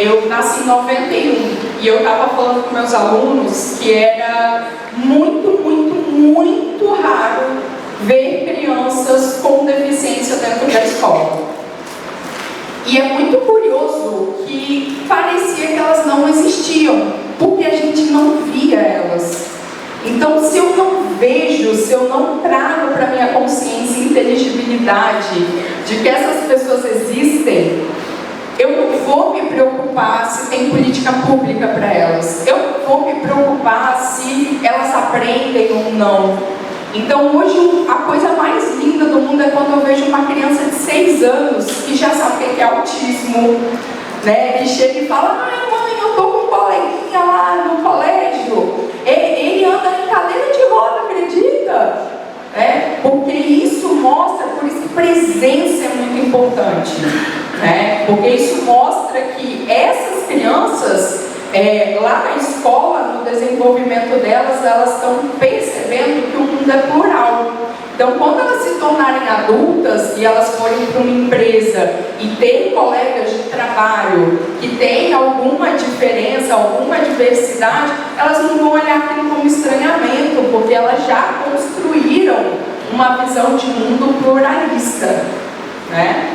eu nasci em 91 e eu estava falando com meus alunos que era muito raro ver crianças com deficiência dentro da escola. E é muito curioso que parecia que elas não existiam, porque a gente não via elas. Então, se eu não vejo, se eu não trago para minha consciência inteligibilidade de que essas pessoas existem, eu não vou me preocupar se tem política pública para elas. Eu não vou me preocupar se elas aprendem ou não. Então, hoje, a coisa mais linda do mundo é quando eu vejo uma criança de 6 anos que já sabe o que é autismo, né? Que chega e fala: ai, mãe, eu tô com um coleguinha lá no colégio. Ele anda em cadeira de roda, acredita? Porque isso mostra, por isso que presença é muito importante, né? Porque isso mostra que essas crianças, lá na escola, no desenvolvimento delas, elas estão percebendo que o mundo é plural. Então, quando elas se tornarem adultas e elas forem para uma empresa e ter colegas de trabalho que têm alguma diferença, alguma diversidade, elas não vão olhar aquilo como estranhamento, porque elas já construíram uma visão de mundo pluralista, né?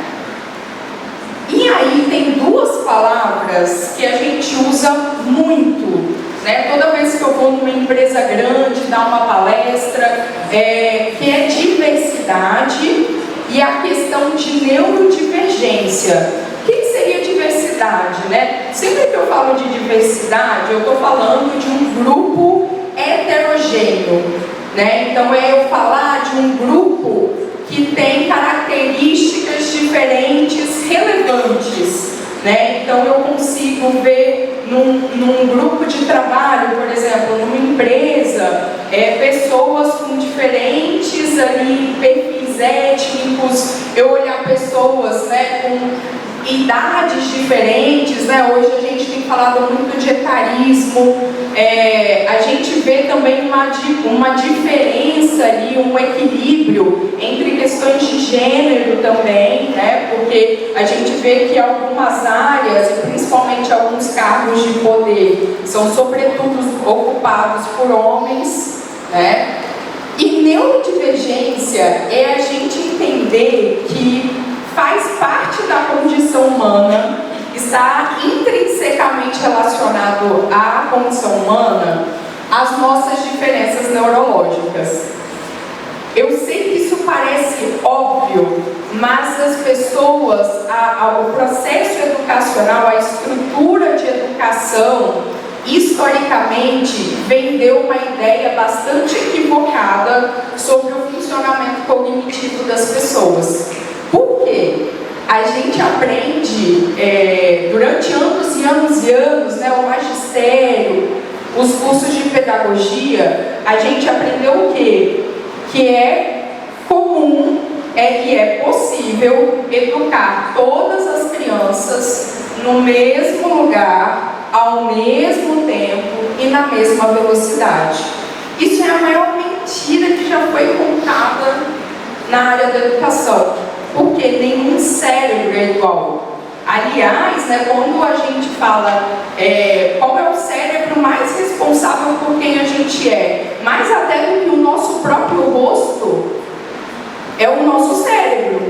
E aí tem duas palavras que a gente usa muito, né? Toda vez que eu vou numa empresa grande, dar uma palestra, que é diversidade e a questão de neurodivergência. O que seria diversidade, né? Sempre que eu falo de diversidade, eu estou falando de um grupo heterogêneo, né? Então é eu falar de um grupo que tem características diferentes, relevantes, né? Então eu consigo ver num grupo de trabalho, por exemplo, numa empresa, pessoas com diferentes ali, perfis étnicos, eu olhar pessoas, né, com idades diferentes, né? Hoje a gente tem falado muito de etarismo, a gente vê também uma diferença ali, um equilíbrio entre questões de gênero também, né? Porque a gente vê que algumas áreas, e principalmente alguns cargos de poder, são sobretudo ocupados por homens, né? E neurodivergência é a gente entender que faz parte da condição humana, está intrinsecamente relacionado à condição humana, as nossas diferenças neurológicas. Eu sei que isso parece óbvio, mas as pessoas, o processo educacional, a estrutura de educação, historicamente, vendeu uma ideia bastante equivocada sobre o funcionamento cognitivo das pessoas. Por quê? A gente aprende durante anos e anos e anos, né, o magistério, os cursos de pedagogia, a gente aprendeu o quê? Que é comum, que é possível educar todas as crianças no mesmo lugar, ao mesmo tempo e na mesma velocidade. Isso é a maior mentira que já foi contada na área da educação. Porque nenhum cérebro é igual. Aliás, né, quando a gente fala qual é o cérebro mais responsável por quem a gente é, mais até do que o nosso próprio rosto, é o nosso cérebro.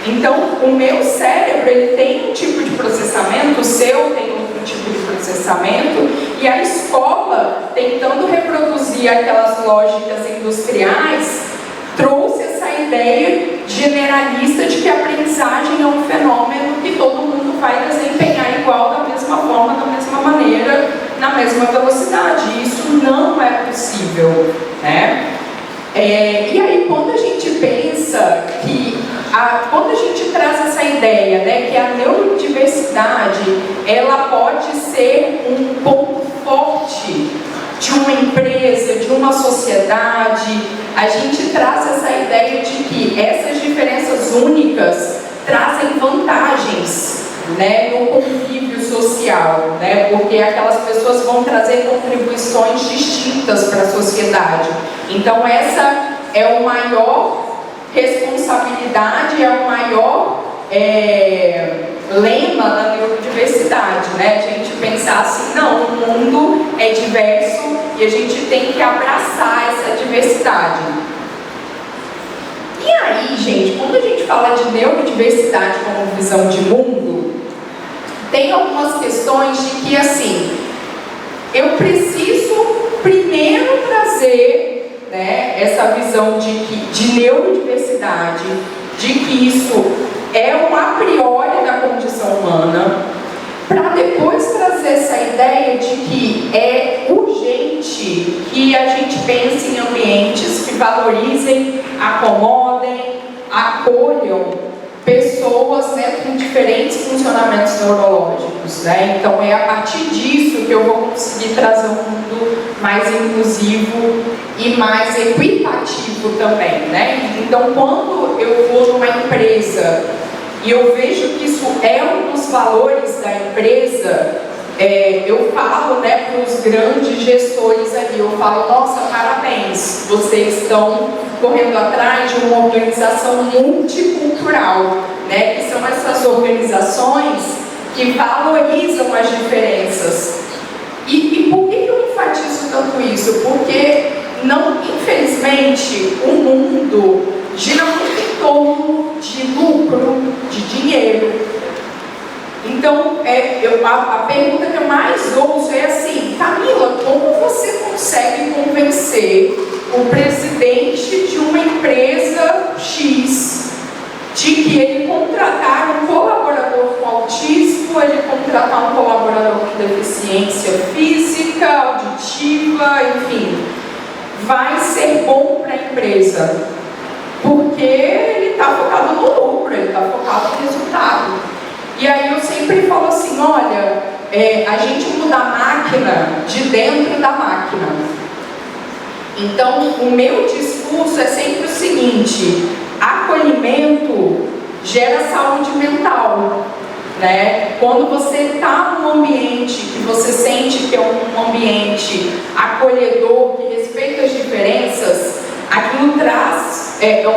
Então, o meu cérebro, ele tem um tipo de processamento, o seu tem outro tipo de processamento, e a escola, tentando reproduzir aquelas lógicas industriais, trouxe essa ideia generalista de que a aprendizagem é um fenômeno que todo mundo vai desempenhar igual, da mesma forma, da mesma maneira, na mesma velocidade. Isso não é possível, né? E aí, quando a gente pensa que, quando a gente traz essa ideia, né, que a neurodiversidade, ela pode ser um ponto forte de uma empresa, de uma sociedade, a gente traz essa ideia de que essas diferenças únicas trazem vantagens, né, no convívio social, né, porque aquelas pessoas vão trazer contribuições distintas para a sociedade. Então essa é a maior responsabilidade, é o maior lema da neurodiversidade, né? A gente pensar assim, não, o mundo é diverso e a gente tem que abraçar essa diversidade. E aí, gente, quando a gente fala de neurodiversidade como visão de mundo, tem algumas questões de que, assim, eu preciso primeiro trazer, né, essa visão de neurodiversidade, de que isso é um a priori da condição humana, para depois trazer essa ideia de que é urgente que a gente pense em ambientes que valorizem, acomodem, acolham pessoas, né, com diferentes funcionamentos neurológicos, né? Então é a partir disso que eu vou conseguir trazer um mundo mais inclusivo e mais equitativo também, né? Então quando eu vou numa empresa e eu vejo que isso é um dos valores da empresa, eu falo, né, para os grandes gestores ali, eu falo, nossa, parabéns, vocês estão correndo atrás de uma organização multicultural, né, que são essas organizações que valorizam as diferenças. E por que eu enfatizo tanto isso? Porque, não, infelizmente, o mundo gira muito em torno de lucro, de dinheiro. Então, a pergunta que eu mais ouço é assim, Camila, como você consegue convencer o presidente de uma empresa X de que ele contratar um colaborador com autismo, ele contratar um colaborador com deficiência física, auditiva, enfim, vai ser bom para a empresa? Porque ele está focado no lucro, ele está focado no resultado. E aí eu sempre falo assim, olha, a gente muda a máquina de dentro da máquina. Então, o meu discurso é sempre o seguinte, acolhimento gera saúde mental, né? Quando você está num ambiente que você sente que é um ambiente acolhedor, que respeita as diferenças, aquilo traz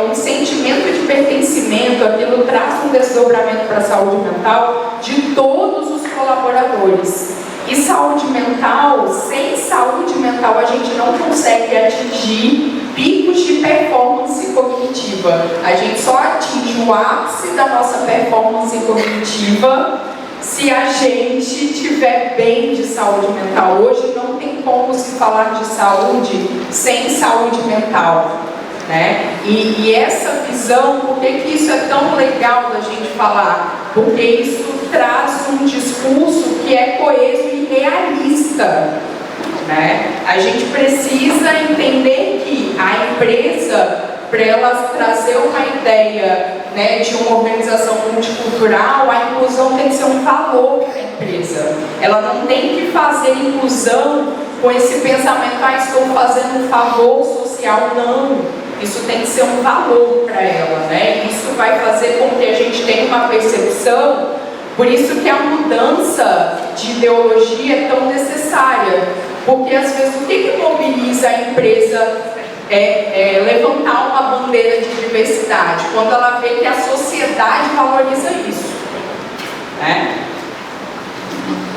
um sentimento de pertencimento, aquilo traz um desdobramento para a saúde mental de todos os colaboradores. E saúde mental, sem saúde mental a gente não consegue atingir picos de performance cognitiva. A gente só atinge o ápice da nossa performance cognitiva se a gente estiver bem de saúde mental. Hoje não tem como se falar de saúde sem saúde mental, né? E essa visão, por que isso é tão legal da gente falar? Porque isso traz um discurso que é coeso e realista, né? A gente precisa entender que a empresa, para ela trazer uma ideia, né, de uma organização multicultural, a inclusão tem que ser um valor para a empresa. Ela não tem que fazer inclusão com esse pensamento, estou fazendo um favor social, não. Isso tem que ser um valor para ela, né? Isso vai fazer com que a gente tenha uma percepção, por isso que a mudança de ideologia é tão necessária, porque às vezes o que mobiliza a empresa levantar uma bandeira de diversidade, quando ela vê que a sociedade valoriza isso, né?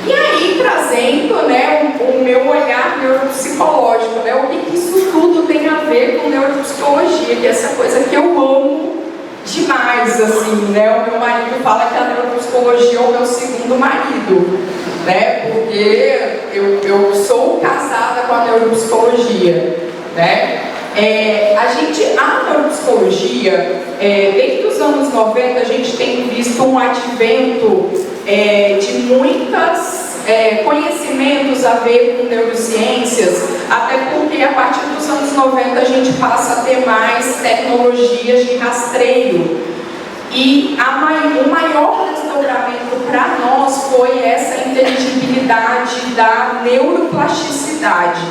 E aí, trazendo, né, o meu olhar neuropsicológico, né, o que isso tudo tem a ver com neuropsicologia, que é essa coisa que eu amo demais, assim, né? O meu marido fala que a neuropsicologia é o meu segundo marido, né? Porque eu sou casada com a neuropsicologia, né? A neuropsicologia, desde os anos 90, a gente tem visto um advento de muitos conhecimentos a ver com neurociências, até porque a partir dos anos 90 a gente passa a ter mais tecnologias de rastreio. E o maior desdobramento para nós foi essa inteligibilidade da neuroplasticidade.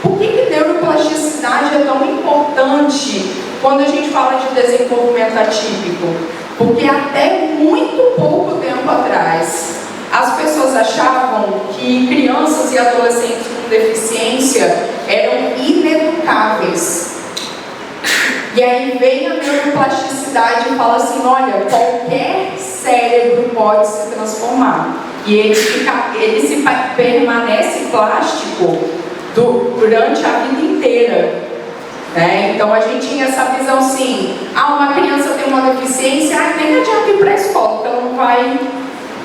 Por que neuroplasticidade é tão importante quando a gente fala de desenvolvimento atípico? Porque até muito pouco tempo atrás, as pessoas achavam que crianças e adolescentes com deficiência eram ineducáveis. E aí vem a neuroplasticidade e fala assim, olha, qualquer cérebro pode se transformar. E ele permanece plástico durante a vida inteira. Né? Então a gente tinha essa visão assim, uma criança tem uma deficiência, nem adianta ir para a escola, porque ela não vai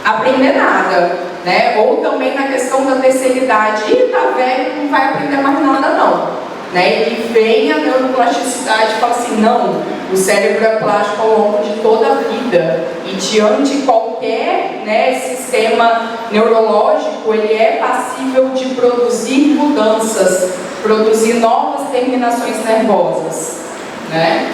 aprender nada. Né? Ou também na questão da terceira idade, tá velho, não vai aprender mais nada não. Né? E vem a neuroplasticidade e fala assim, não, o cérebro é plástico ao longo de toda a vida e diante de qualquer, né, sistema neurológico, ele é passível de produzir mudanças, produzir novas terminações nervosas. Né?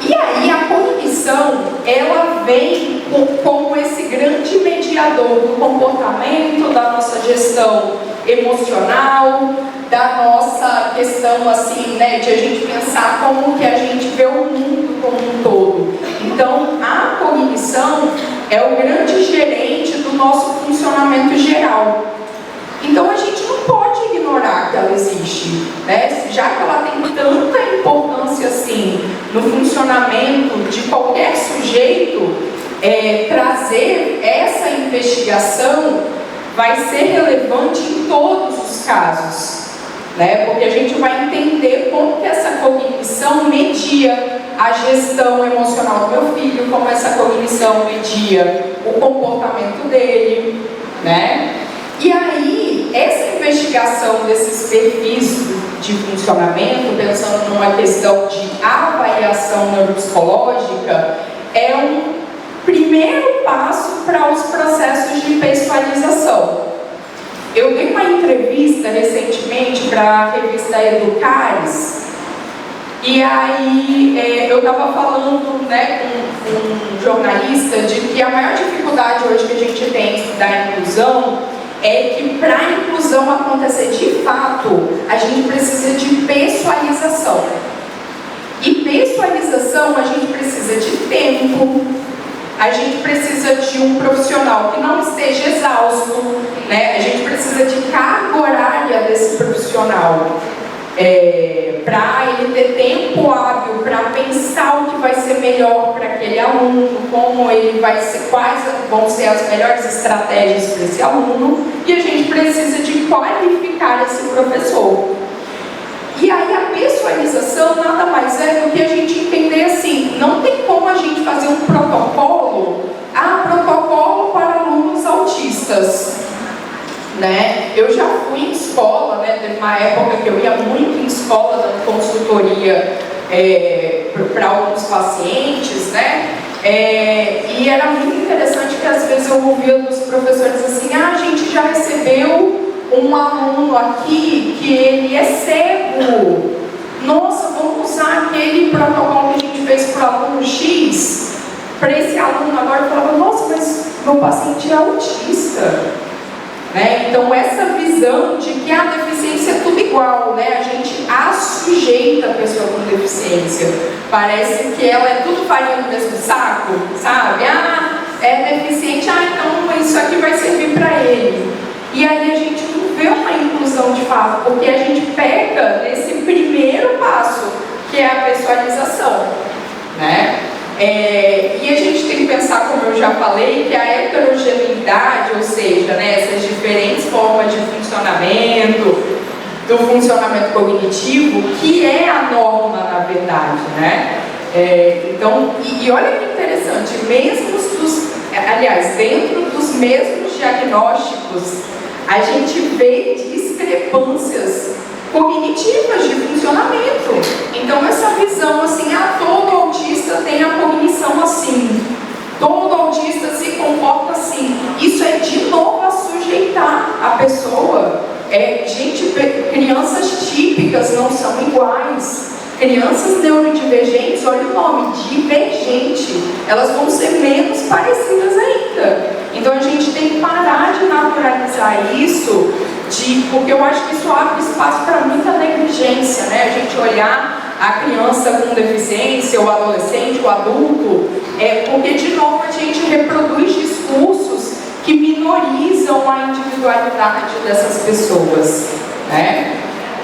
E aí a cognição, ela vem como esse grande mediador do comportamento, da nossa gestão emocional, da nossa questão assim, né, de a gente pensar como que a gente vê o mundo como um todo. Então, a cognição é o grande gerente do nosso funcionamento geral. Então, a gente não pode ignorar que ela existe, né? Já que ela tem tanta importância assim no funcionamento de qualquer sujeito, trazer essa investigação vai ser relevante em todos os casos. Né? Porque a gente vai entender como que essa cognição media a gestão emocional do meu filho, como essa cognição media o comportamento dele, né? E aí, essa investigação desses perfis de funcionamento, pensando numa questão de avaliação neuropsicológica, é um primeiro passo para os processos de pessoalização. Eu dei uma entrevista recentemente para a revista Educares, e aí eu estava falando, né, com um jornalista de que a maior dificuldade hoje que a gente tem da inclusão é que para a inclusão acontecer de fato, a gente precisa de pessoalização. E pessoalização a gente precisa de tempo, a gente precisa de um profissional que não esteja exausto, né? A gente precisa de carga horária desse profissional, para ele ter tempo hábil para pensar o que vai ser melhor para aquele aluno, como ele vai ser, quais vão ser as melhores estratégias para esse aluno, e a gente precisa de qualificar esse professor. E aí a pessoalização nada mais é do que a gente entender assim, não tem como a gente fazer um protocolo, protocolo para alunos autistas, né? Eu já fui em escola, né? Teve uma época que eu ia muito em escola dando consultoria para alguns pacientes, né? E era muito interessante que às vezes eu ouvia dos professores assim, a gente já recebeu um aluno aqui que ele é cego. Nossa, vamos usar aquele protocolo que a gente fez para o aluno X para esse aluno agora. Eu falava, nossa, mas meu paciente é autista. Né? Então essa visão de que a deficiência é tudo igual, né? A gente assujeita a pessoa com deficiência. Parece que ela é tudo farinha no mesmo saco, sabe? É deficiente, então isso aqui vai servir para ele. E aí a gente não vê uma inclusão de fato, porque a gente peca nesse primeiro passo, que é a pessoalização, né? E a gente tem que pensar, como eu já falei, que a heterogeneidade, ou seja, né, essas diferentes formas de funcionamento, do funcionamento cognitivo, que é a norma, na verdade, né? Então, e olha que interessante, dentro dos mesmos diagnósticos, a gente vê discrepâncias cognitivas de funcionamento. Então essa visão assim, todo autista tem a cognição assim, todo autista se comporta assim, isso é de novo a sujeitar a pessoa. Crianças típicas não são iguais. Crianças neurodivergentes, olha o nome, divergente, elas vão ser menos parecidas ainda. Então a gente tem que parar de naturalizar isso, porque eu acho que isso abre espaço para muita negligência, né? A gente olhar a criança com deficiência, o adolescente, o adulto, porque de novo a gente reproduz discursos que minorizam a individualidade dessas pessoas, né?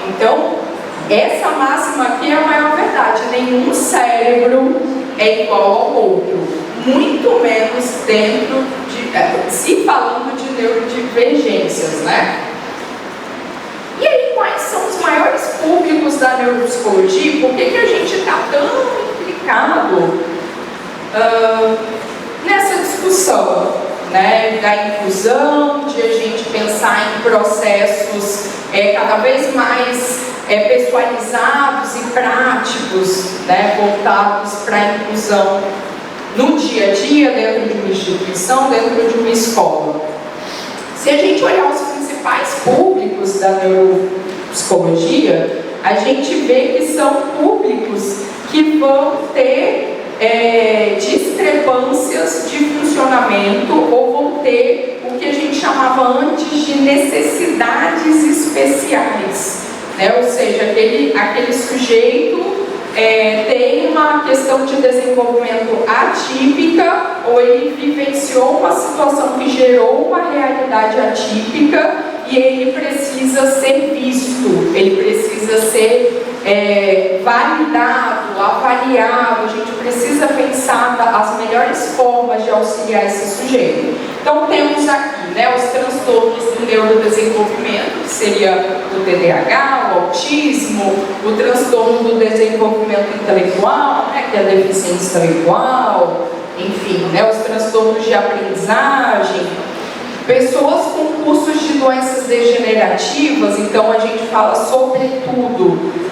Então, essa máxima aqui é a maior verdade, nenhum cérebro é igual ao outro. muito menos dentro de, se falando de neurodivergências, né? E aí, quais são os maiores públicos da neuropsicologia? Por que a gente está tão implicado nessa discussão, né, da inclusão, de a gente pensar em processos cada vez mais pessoalizados e práticos, né, voltados para a inclusão no dia a dia, dentro de uma instituição, dentro de uma escola. Se a gente olhar os principais públicos da neuropsicologia, a gente vê que são públicos que vão ter discrepâncias de funcionamento ou vão ter o que a gente chamava antes de necessidades especiais, né? Ou seja, aquele sujeito tem uma questão de desenvolvimento atípica ou ele vivenciou uma situação que gerou uma realidade atípica e ele precisa ser visto, ele precisa ser validado, avaliado, a gente precisa pensar as melhores formas de auxiliar esse sujeito. Então temos aqui, né, os transtornos do neurodesenvolvimento, que seria o TDAH, o autismo, o transtorno do desenvolvimento intelectual, né, que é a deficiência intelectual, enfim, né, os transtornos de aprendizagem, pessoas com cursos de doenças degenerativas, então a gente fala sobretudo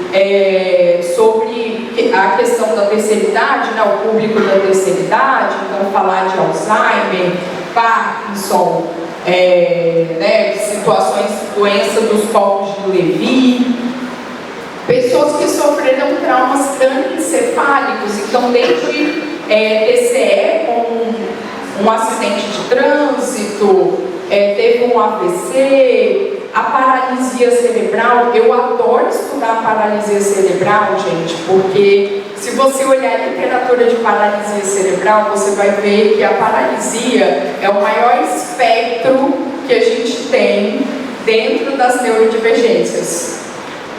sobre a questão da terceira idade, né, o público da terceira idade, então falar de Alzheimer, Parkinson, né, situações, doença dos corpos de Levy, pessoas que sofreram traumas crânioencefálicos, então desde TCE, com um acidente de trânsito, teve um AVC, a paralisia cerebral. Eu adoro estudar a paralisia cerebral, gente, porque se você olhar a literatura de paralisia cerebral, você vai ver que a paralisia é o maior espectro que a gente tem dentro das neurodivergências.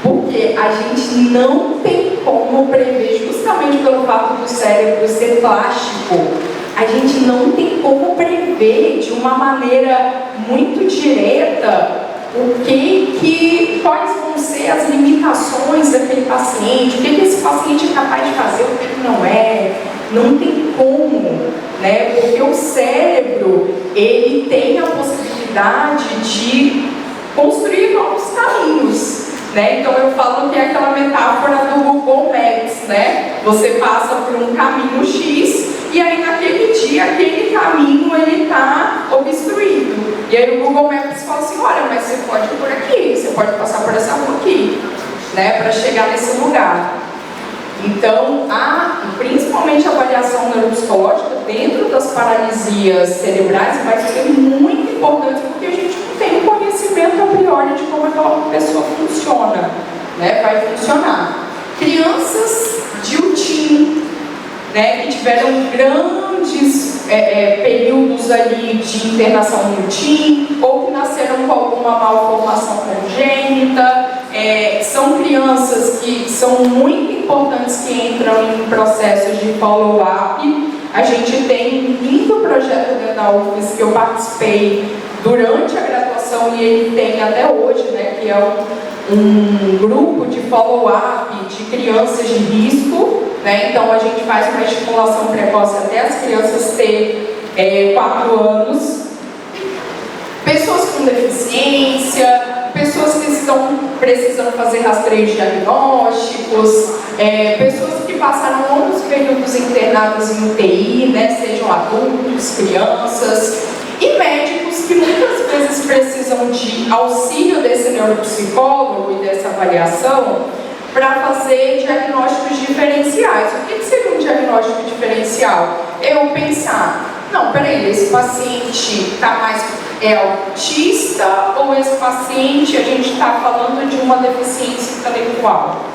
Porque a gente não tem como prever, justamente pelo fato do cérebro ser plástico, a gente não tem como prever de uma maneira muito direta quais vão ser as limitações daquele paciente, o que esse paciente é capaz de fazer, o que ele não é. Não tem como, né? Porque o cérebro, ele tem a possibilidade de construir novos caminhos, né? Então eu falo que é aquela metáfora do Google Maps, né? Você passa por um caminho X e aí naquele dia aquele caminho ele está obstruído. E aí o Google Maps fala assim, olha, mas você pode ir por aqui, você pode passar por essa rua aqui, né? Para chegar nesse lugar. Então, principalmente a avaliação neuropsicológica dentro das paralisias cerebrais vai ser muito importante porque a gente não tem conhecimento a priori de como aquela pessoa funciona, né? Vai funcionar. Crianças de UTIM, né, que tiveram grandes períodos ali de internação no UTIM, ou que nasceram com alguma malformação congênita, são crianças que são muito importantes que entram em processos de follow-up. A gente tem um lindo projeto dentro da UFES que eu participei durante a graduação e ele tem até hoje, né, que é um grupo de follow-up de crianças de risco, né? Então a gente faz uma estimulação precoce até as crianças ter 4 anos. Pessoas com deficiência, pessoas que estão precisando fazer rastreios diagnósticos, pessoas que passaram longos períodos internadas em UTI, né? Sejam adultos, crianças, e médicos que muitas vezes precisam de auxílio desse neuropsicólogo e dessa avaliação para fazer diagnósticos diferenciais. O que seria um diagnóstico diferencial? Eu pensar, não, peraí, esse paciente autista ou esse paciente a gente está falando de uma deficiência intelectual,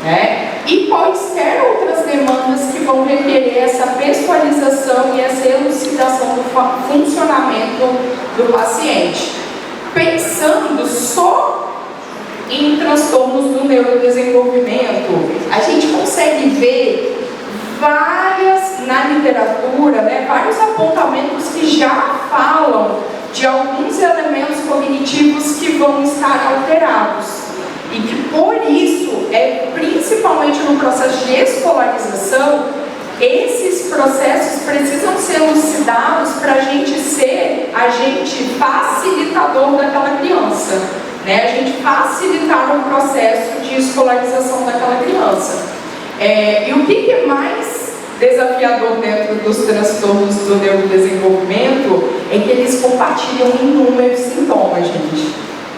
né? E quaisquer outras demandas que vão requerer essa pessoalização e essa elucidação do funcionamento do paciente. Pensando só em transtornos do neurodesenvolvimento, a gente consegue ver na literatura, né, vários apontamentos que já falam de alguns elementos cognitivos que vão estar alterados. E que por isso, principalmente no processo de escolarização, esses processos precisam ser elucidados para a gente ser agente facilitador daquela criança, né? A gente facilitar o processo de escolarização daquela criança. E o que é mais desafiador dentro dos transtornos do neurodesenvolvimento é que eles compartilham inúmeros sintomas, gente.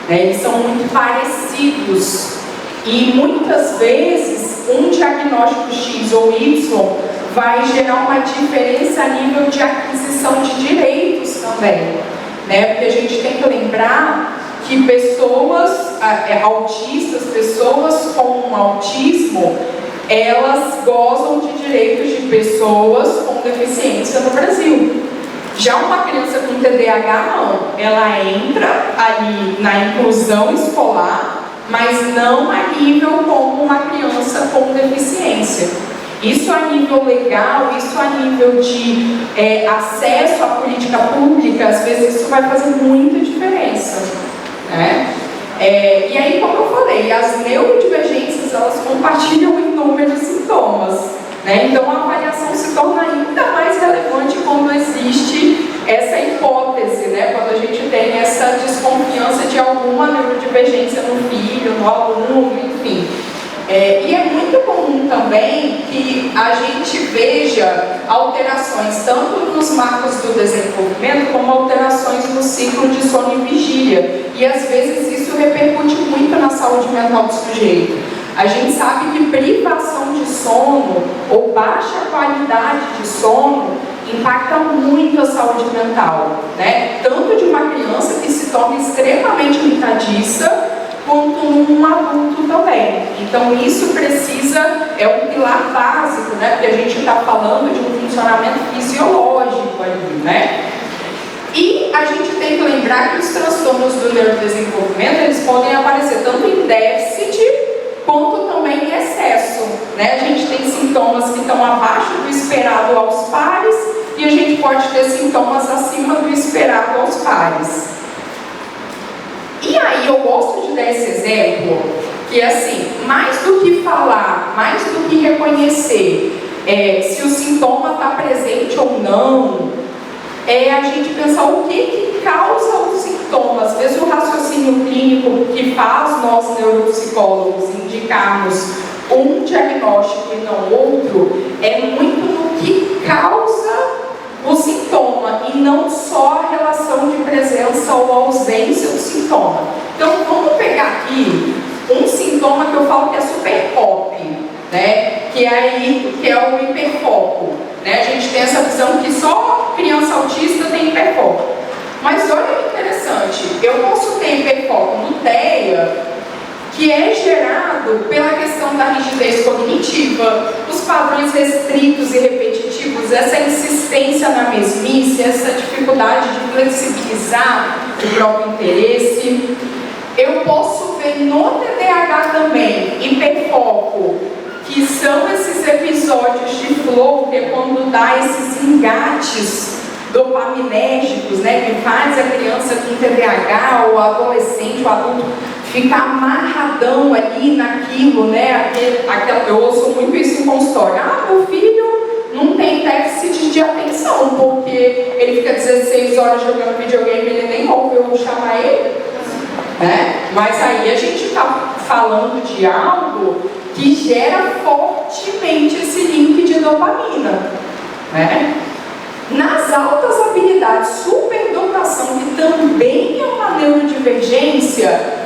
Eles são muito parecidos e muitas vezes um diagnóstico X ou Y vai gerar uma diferença a nível de aquisição de direitos também, né? Porque a gente tem que lembrar que pessoas autistas, pessoas com autismo, elas gozam de direitos de pessoas com deficiência no Brasil. Já uma criança com TDAH não, ela entra ali na inclusão escolar, mas não a nível como uma criança com deficiência. Isso a nível legal, isso a nível de acesso à política pública, às vezes isso vai fazer muita diferença, né? E aí, como eu falei, as neurodivergências, elas compartilham inúmeros sintomas, né? Então a avaliação se torna ainda mais relevante quando existe essa hipótese, né? Quando a gente tem essa desconfiança de alguma neurodivergência no filho, no aluno, enfim. E é muito comum também que a gente veja alterações tanto nos marcos do desenvolvimento como alterações no ciclo de sono e vigília. E às vezes isso repercute muito na saúde mental do sujeito. A gente sabe que privação de sono ou baixa qualidade de sono impacta muito a saúde mental, né? Tanto de uma criança que se torna extremamente irritadiça, quanto um adulto também. Então isso precisa, um pilar básico, né? Porque a gente está falando de um funcionamento fisiológico ali, né? E a gente tem que lembrar que os transtornos do neurodesenvolvimento, eles podem aparecer tanto em déficit, quanto também em excesso, né? A gente tem sintomas que estão abaixo do esperado aos pares, e a gente pode ter sintomas acima do esperado aos pares. E aí eu gosto de dar esse exemplo, que é assim, mais do que falar, mais do que reconhecer se o sintoma está presente ou não, a gente pensar o que causa o sintoma. Às vezes o raciocínio clínico que faz nós neuropsicólogos indicarmos um diagnóstico e não outro, é muito no que causa o sintoma e não só a relação de presença ou ausência do sintoma. Então vamos pegar aqui um sintoma que eu falo que é super pop, né? Que é o hiperfoco, né? A gente tem essa visão que só criança autista tem hiperfoco. Mas olha que interessante, eu posso ter hiperfoco no TEA, que é gerado pela questão da rigidez cognitiva, os padrões restritos e repetitivos, essa insistência na mesmice, essa dificuldade de flexibilizar o próprio interesse. Eu posso ver no TDAH também hiperfoco, que são esses episódios de flow, que é quando dá esses engates dopaminérgicos, né, que faz a criança com TDAH, ou adolescente, o adulto, ficar amarradão ali naquilo, né? Eu ouço muito isso em consultório. Meu filho não tem déficit de atenção, porque ele fica 16 horas jogando videogame, ele nem ouve eu chamar ele, né? Mas aí a gente está falando de algo que gera fortemente esse link de dopamina, né? Nas altas habilidades, superdotação, que também é uma neurodivergência,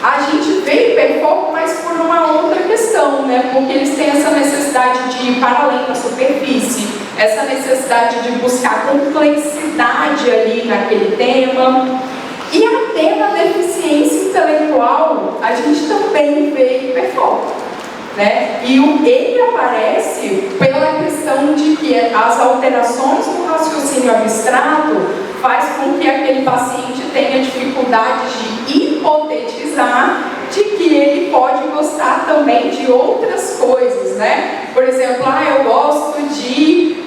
a gente vê hiperfoco, mas por uma outra questão, né? Porque eles têm essa necessidade de ir para além da superfície, essa necessidade de buscar complexidade ali naquele tema. E até na deficiência intelectual, a gente também vê hiperfoco, né? E ele aparece pela questão de que as alterações no raciocínio abstrato faz com que aquele paciente tenha dificuldade de hipotetizar de que ele pode gostar também de outras coisas, né? Por exemplo, eu gosto de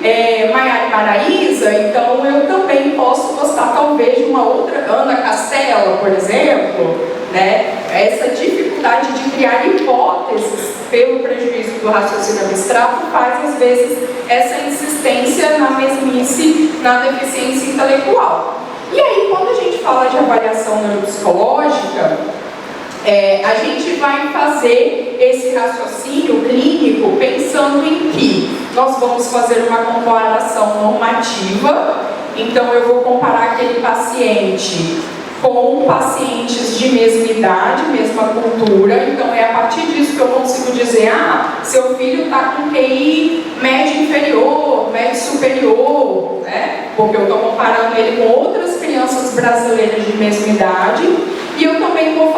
Maiara e Maraísa, então eu também posso gostar talvez de uma outra, Ana Castela, por exemplo, né? Essa dificuldade de criar hipóteses pelo prejuízo do raciocínio abstrato faz, às vezes, essa insistência na mesmice, na deficiência intelectual. E aí, quando a gente fala de avaliação neuropsicológica, a gente vai fazer esse raciocínio clínico pensando em que nós vamos fazer uma comparação normativa. Então, eu vou comparar aquele paciente com pacientes de mesma idade, mesma cultura. Então, é a partir disso que eu consigo dizer: seu filho está com QI médio inferior, médio superior, né? Porque eu estou comparando ele com outras crianças brasileiras de mesma idade. E eu também vou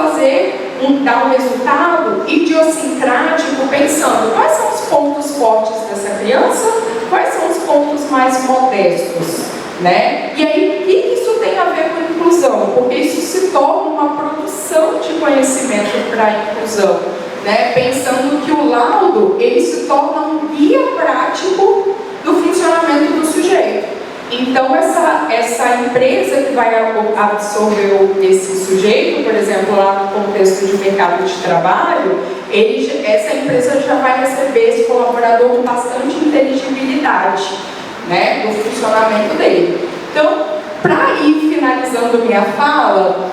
dar um resultado idiosincrático, pensando quais são os pontos fortes dessa criança, quais são os pontos mais modestos, né? E aí, o que isso tem a ver com inclusão? Porque isso se torna uma produção de conhecimento para a inclusão, né? Pensando que o laudo, ele se torna um guia prático do funcionamento do sujeito. Então, essa empresa que vai absorver esse sujeito, por exemplo, lá no contexto de mercado de trabalho, essa empresa já vai receber esse colaborador com bastante inteligibilidade, né, do funcionamento dele. Então, para ir finalizando minha fala,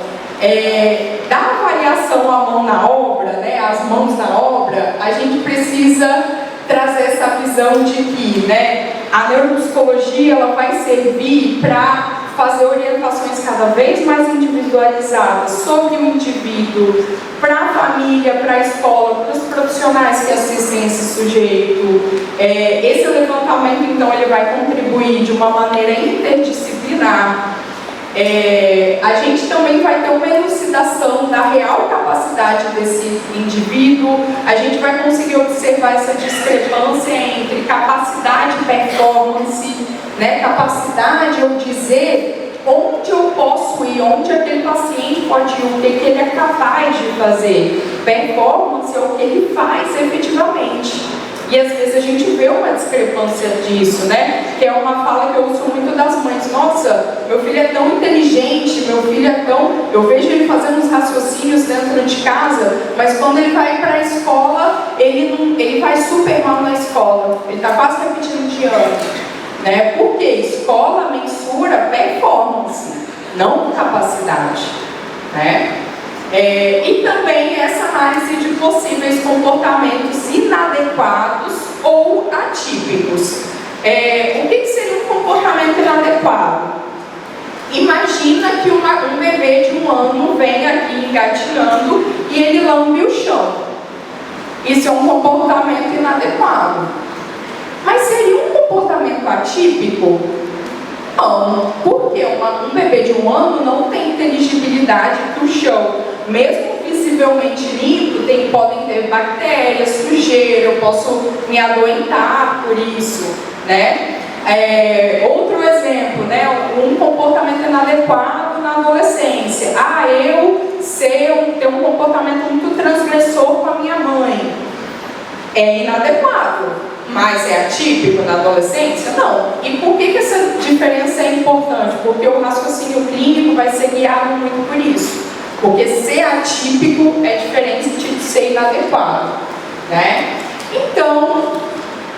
da avaliação à mão na obra, né, as mãos na obra, a gente precisa trazer essa visão de que, né, a neuropsicologia ela vai servir para fazer orientações cada vez mais individualizadas sobre o indivíduo, para a família, para a escola, para os profissionais que assistem esse sujeito. Esse levantamento, então, ele vai contribuir de uma maneira interdisciplinar. A gente também vai ter uma elucidação da real capacidade desse indivíduo. A gente vai conseguir observar essa discrepância entre capacidade e performance, né? Capacidade, eu dizer onde eu posso ir, onde aquele paciente pode ir, o que ele é capaz de fazer. Performance é o que ele faz efetivamente. E às vezes a gente vê uma discrepância disso, né? Que é uma fala que eu ouço muito das mães: nossa, meu filho é tão inteligente, meu filho é tão... Eu vejo ele fazendo uns raciocínios dentro de casa, mas quando ele vai para a escola, ele vai super mal na escola. Ele está quase repetindo de ano, né? Porque escola mensura performance, não capacidade, né? E também essa análise de possíveis comportamentos inadequados ou atípicos. O que seria um comportamento inadequado? Imagina que um bebê de 1 ano vem aqui engatinhando e ele lambe o chão. Isso é um comportamento inadequado. Mas seria um comportamento atípico? Não, porque um bebê de 1 ano não tem inteligibilidade para o chão. Mesmo visivelmente limpo, podem ter bactérias, sujeira, eu posso me adoentar por isso, né? Outro exemplo, né? Um comportamento inadequado na adolescência. Eu ter um comportamento muito transgressor com a minha mãe. É inadequado, mas é atípico na adolescência? Não. E por que essa diferença é importante? Porque o raciocínio clínico vai ser guiado muito por isso. Porque ser atípico é diferente de ser inadequado, né? Então,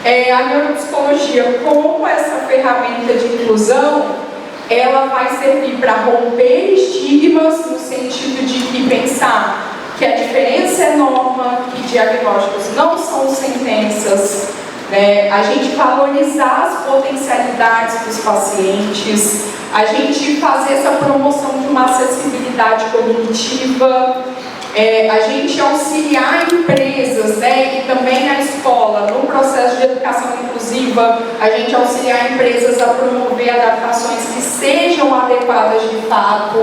a neuropsicologia, como essa ferramenta de inclusão, ela vai servir para romper estigmas, no sentido de que pensar que a diferença é norma, que diagnósticos não são sentenças, né? A gente valorizar as potencialidades dos pacientes, a gente fazer essa promoção de uma acessibilidade cognitiva, a gente auxiliar empresas, né, e também a escola no processo de educação inclusiva, a gente auxiliar empresas a promover adaptações que sejam adequadas de fato,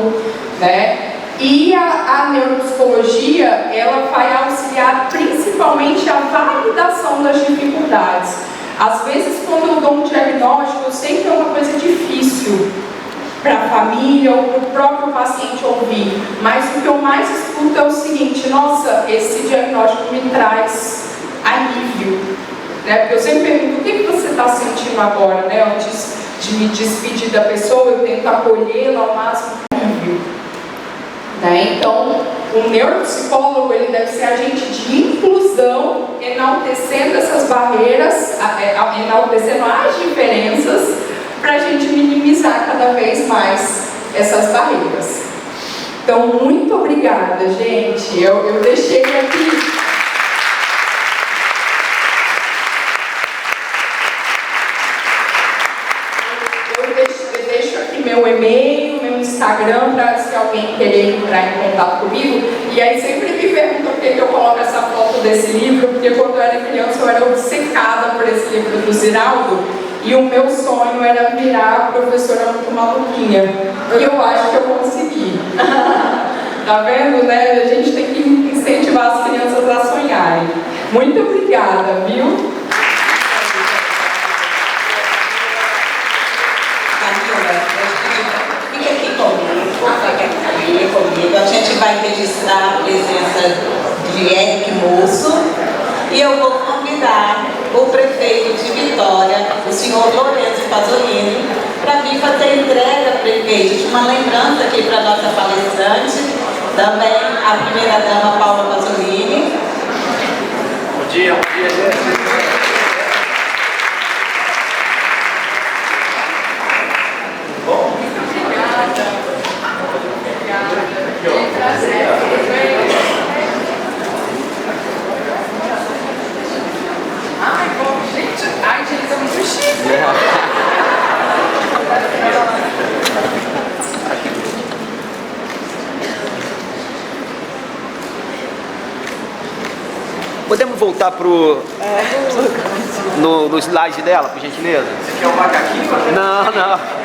né? E a neuropsicologia, ela vai auxiliar principalmente a validação das dificuldades. Às vezes, quando eu dou um diagnóstico, eu sei que é uma coisa difícil para a família ou para o próprio paciente ouvir, mas o que eu mais escuto é o seguinte: nossa, esse diagnóstico me traz alívio, né? Porque eu sempre pergunto, o que você está sentindo agora, né? Antes de me despedir da pessoa, eu tento acolhê-la ao máximo possível. Né? Então, o neuropsicólogo ele deve ser agente de inclusão, enaltecendo essas barreiras, enaltecendo as diferenças, para a gente minimizar cada vez mais essas barreiras. Então, muito obrigada, gente. Eu deixei aqui. Eu deixo aqui meu e-mail, meu Instagram, para se alguém querer entrar em contato comigo. E aí sempre me perguntam por que eu coloco essa foto desse livro, porque quando eu era criança eu era obcecada por esse livro do Ziraldo, e o meu sonho era virar professora muito maluquinha. E eu acho que eu consegui. Tá vendo, né? A gente tem que incentivar as crianças a sonharem. Muito obrigada, viu? Fica aqui comigo. A gente vai registrar a presença de Eric Moço e eu vou convidar o prefeito de Vitória, o senhor Lourenço Pasolini, para vir fazer a entrega, prefeito, de uma lembrança aqui para a nossa palestrante, também a primeira-dama Paula Pasolini. Bom dia, gente. Ai, gente, tá muito chique. Podemos voltar no slide dela, por gentileza? Você quer um macaquinho? Não, não.